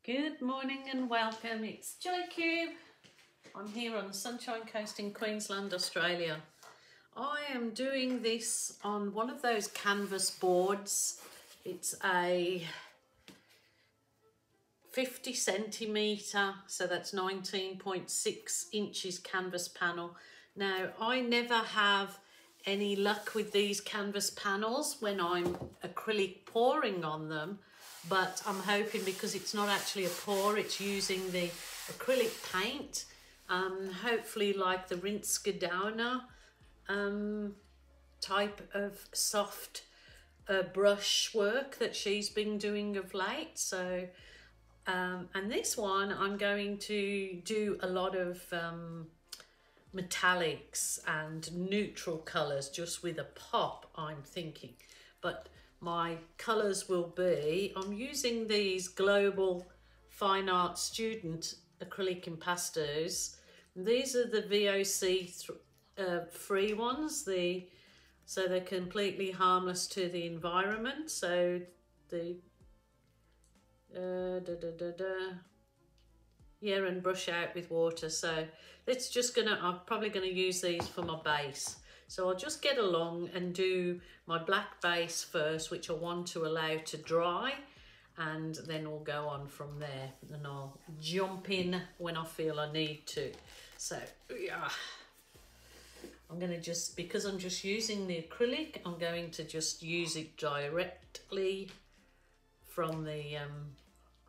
Good morning and welcome. It's Joy Kube. I'm here on the Sunshine Coast in Queensland, Australia. I am doing this on one of those canvas boards. It's a 50 centimetre, so that's 19.6 inches canvas panel. Now, I never have any luck with these canvas panels when I'm acrylic pouring on them, but I'm hoping because it's not actually a pour, it's using the acrylic paint, hopefully like the rinse downer type of soft brush work that she's been doing of late. So and this one I'm going to do a lot of metallics and neutral colours just with a pop, I'm thinking. But my colours will be, I'm using these Global Fine Art Student acrylic impastos. These are the VOC free ones, so they're completely harmless to the environment. So the yeah, and brush out with water. So it's just I'm probably gonna use these for my base. So I'll just get along and do my black base first, which I want to allow to dry, and then we'll go on from there, and I'll jump in when I feel I need to. So yeah, I'm gonna just, because I'm just using the acrylic, I'm going to just use it directly from the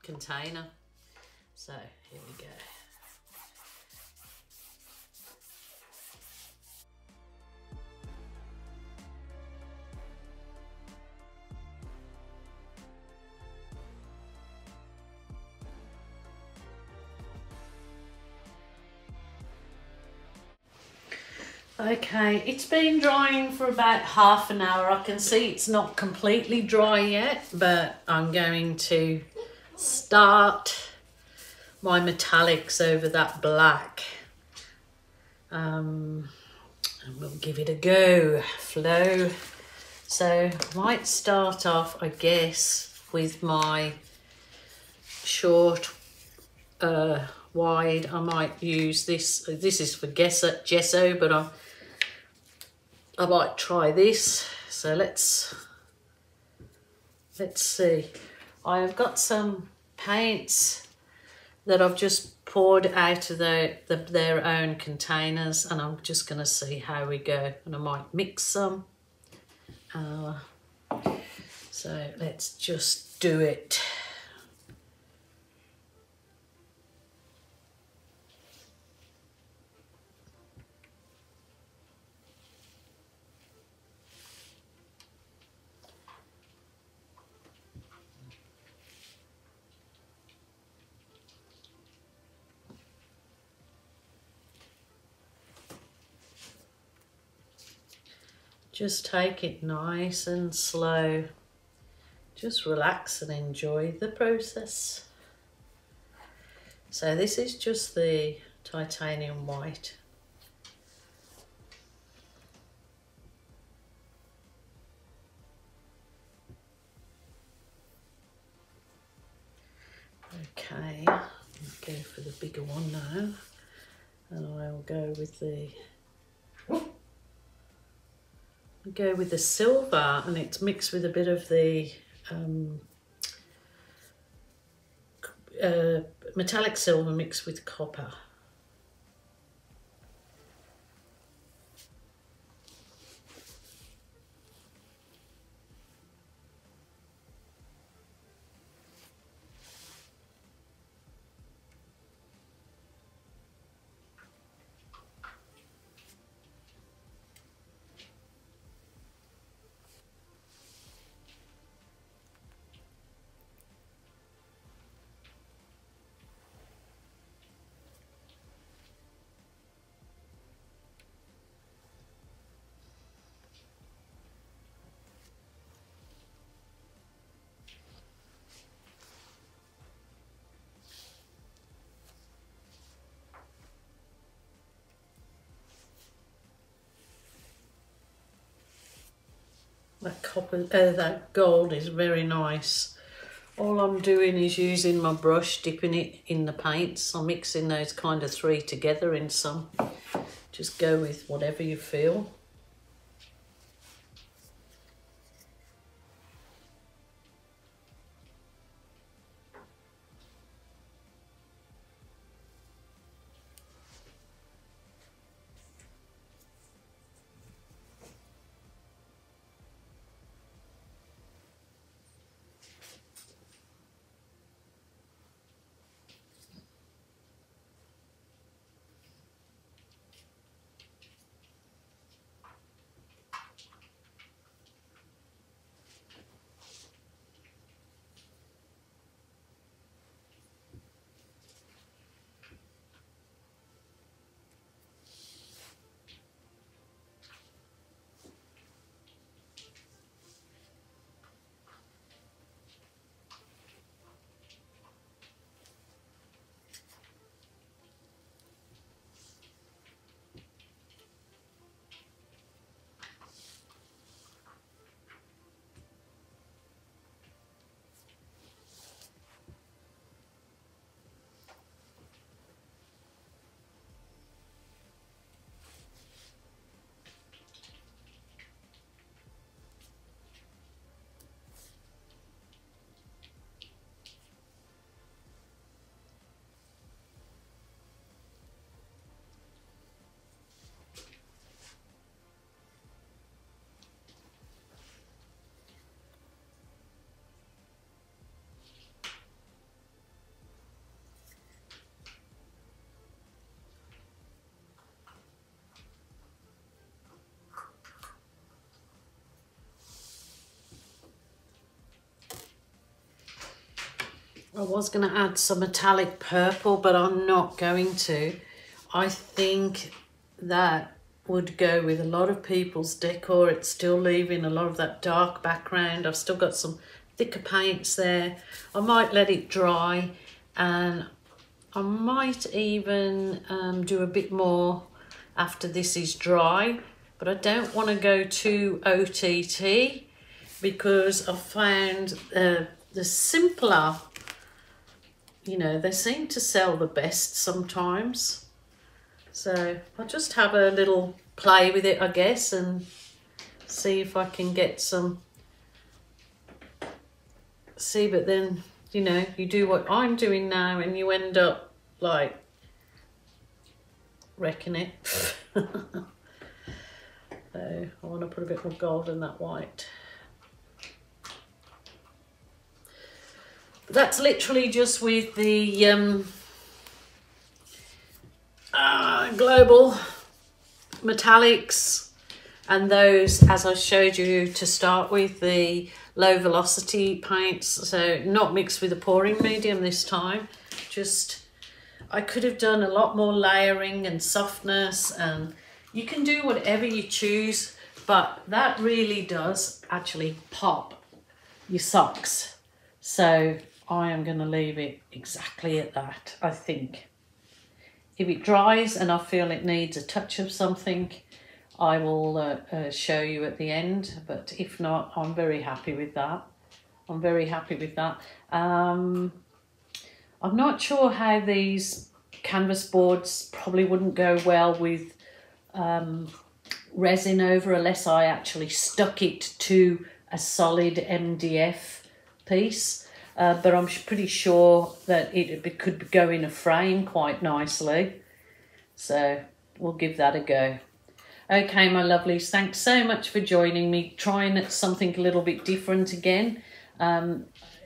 container. So here we go. Okay, it's been drying for about half an hour. I can see it's not completely dry yet, but I'm going to start my metallics over that black. And we'll give it a go, flow. So I might start off, I guess, with my short, wide. I might use this. This is for gesso, but I might try this. So let's see. I have got some paints that I've just poured out of their own containers, and I'm just going to see how we go, and I might mix some. So let's just do it. Just take it nice and slow. Just relax and enjoy the process. So this is just the titanium white. Okay, I'll go for the bigger one now. And I'll go with the silver, and it's mixed with a bit of the metallic silver mixed with copper. That copper, that gold is very nice All I'm doing is using my brush, dipping it in the paints. I'm mixing those kind of three together in some. Just go with whatever you feel. I was going to add some metallic purple, but I'm not going to. I think that would go with a lot of people's decor. It's still leaving a lot of that dark background. I've still got some thicker paints there. I might let it dry, and I might even do a bit more after this is dry, but I don't want to go too OTT because I found the simpler, you know, they seem to sell the best sometimes. So I'll just have a little play with it, I guess, and see if I can get some. See, but then, you know, you do what I'm doing now and you end up like wrecking it. So I want to put a bit more gold in that white. But that's literally just with the global metallics and those, as I showed you to start with, the low velocity paints, so not mixed with the pouring medium this time. Just, I could have done a lot more layering and softness, and you can do whatever you choose, but that really does actually pop your socks. So I am going to leave it exactly at that, I think. If it dries and I feel it needs a touch of something, I will show you at the end, but if not, I'm very happy with that. I'm very happy with that. I'm not sure how these canvas boards probably wouldn't go well with resin over unless I actually stuck it to a solid MDF piece. But I'm pretty sure that it could go in a frame quite nicely. So we'll give that a go. Okay, my lovelies, thanks so much for joining me, trying something a little bit different again.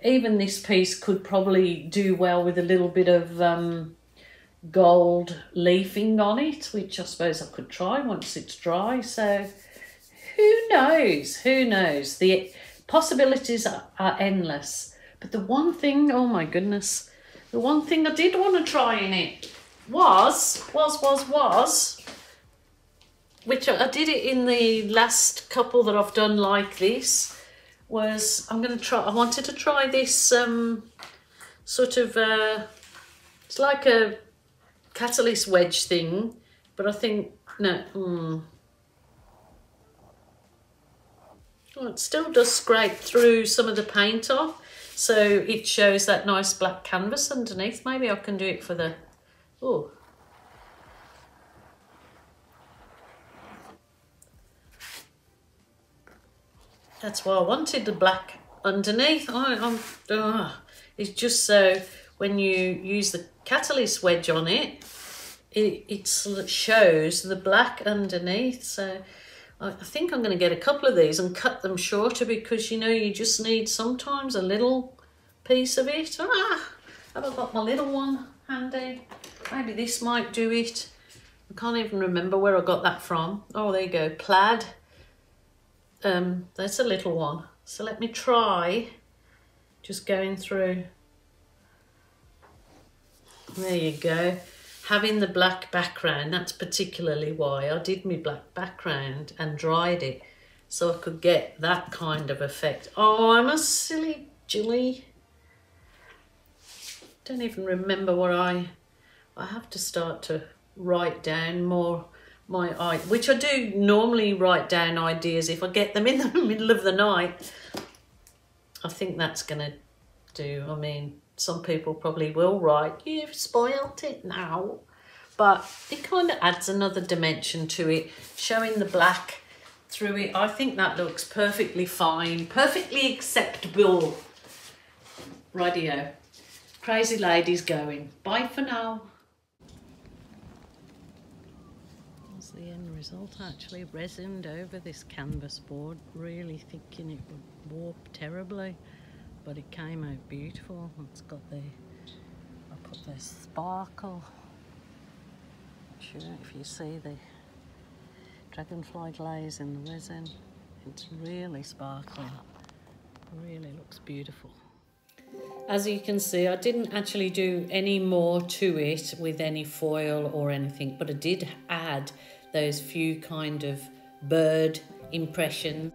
Even this piece could probably do well with a little bit of gold leafing on it, which I suppose I could try once it's dry. So who knows? Who knows? The possibilities are endless. But the one thing, oh my goodness, the one thing I did want to try in it was, which I did it in the last couple that I've done like this, was I wanted to try this sort of, it's like a catalyst wedge thing, but I think, no, well, it still does scrape through some of the paint off. so it shows that nice black canvas underneath. Maybe I can do it for the, oh. That's why I wanted the black underneath. It's just so when you use the catalyst wedge on it, it shows the black underneath. So I think I'm going to get a couple of these and cut them shorter, because you know you just need sometimes a little piece of it. Have I got my little one handy? Maybe this might do it. I can't even remember where I got that from. Oh, there you go, plaid. That's a little one. So let me try just going through. There you go. Having the black background, that's particularly why I did my black background and dried it, so I could get that kind of effect. Oh, I'm a silly Gilly. Don't even remember what I have to start to write down more which I do normally write down ideas if I get them in the middle of the night. I think that's gonna do. I mean, some people probably will write, "You've spoiled it now," but it kind of adds another dimension to it, showing the black through it. I think that looks perfectly fine, perfectly acceptable. Rightio. Crazy lady's going. Bye for now. That's the end result, actually resined over this canvas board, really thinking it would warp terribly, but it came out beautiful. It's got the, I put the sparkle. Not sure if you see the dragonfly glaze in the resin. It's really sparkling, really looks beautiful. As you can see, I didn't actually do any more to it with any foil or anything, but I did add those few kind of bird impressions.